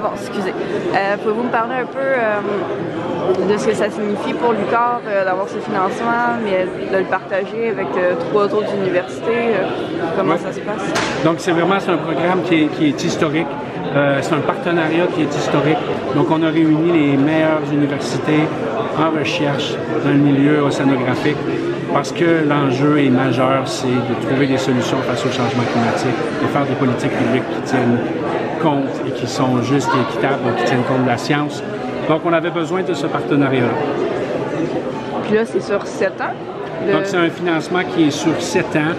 bon, excusez. Pouvez-vous me parler un peu de ce que ça signifie pour l'UQAR d'avoir ce financement, mais de le partager avec 3 autres universités? Comment ça se passe? Donc, c'est un programme qui est historique. C'est un partenariat qui est historique. Donc, on a réuni les meilleures universités en recherche dans le milieu océanographique parce que l'enjeu est majeur, c'est de trouver des solutions face au changement climatique, de faire des politiques publiques qui tiennent compte et qui sont justes et équitables, donc qui tiennent compte de la science. Donc, on avait besoin de ce partenariat-là. Puis là, c'est sur 7 ans? Donc, c'est un financement qui est sur 7 ans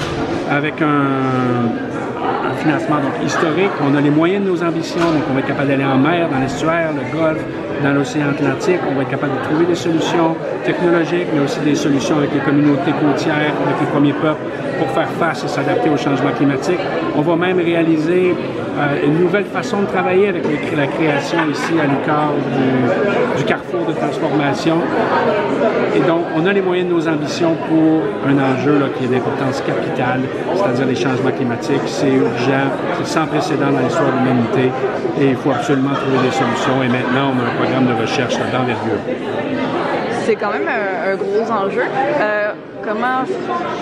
avec un financement donc, historique. On a les moyens de nos ambitions, donc on va être capable d'aller en mer, dans l'estuaire, le Golfe, dans l'océan Atlantique. On va être capable de trouver des solutions technologiques, mais aussi des solutions avec les communautés côtières, avec les premiers peuples, pour faire face et s'adapter au changement climatique. On va même réaliser une nouvelle façon de travailler avec la création ici à l'UQAR du carrefour de transformation. Et donc, on a les moyens de nos ambitions pour un enjeu là, qui est d'importance capitale, c'est-à-dire les changements climatiques. C'est urgent, c'est sans précédent dans l'histoire de l'humanité et il faut absolument trouver des solutions. Et maintenant, on a un programme de recherche d'envergure. C'est quand même un gros enjeu.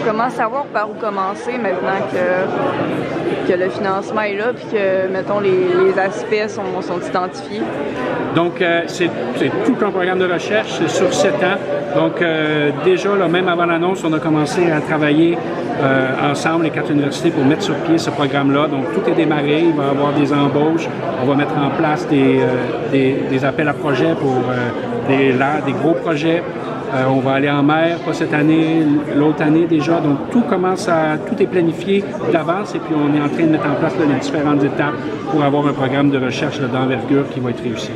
Comment savoir par où commencer maintenant que le financement est là puis que, mettons, les aspects sont identifiés? Donc, c'est tout un programme de recherche, c'est sur 7 ans. Donc, déjà, là, même avant l'annonce, on a commencé à travailler ensemble, les 4 universités, pour mettre sur pied ce programme-là. Donc, tout est démarré, il va y avoir des embauches, on va mettre en place des appels à projets pour des gros projets. On va aller en mer, pas cette année, l'autre année déjà. Donc, tout est planifié d'avance et puis on est en train de mettre en place là, les différentes étapes pour avoir un programme de recherche d'envergure qui va être réussi.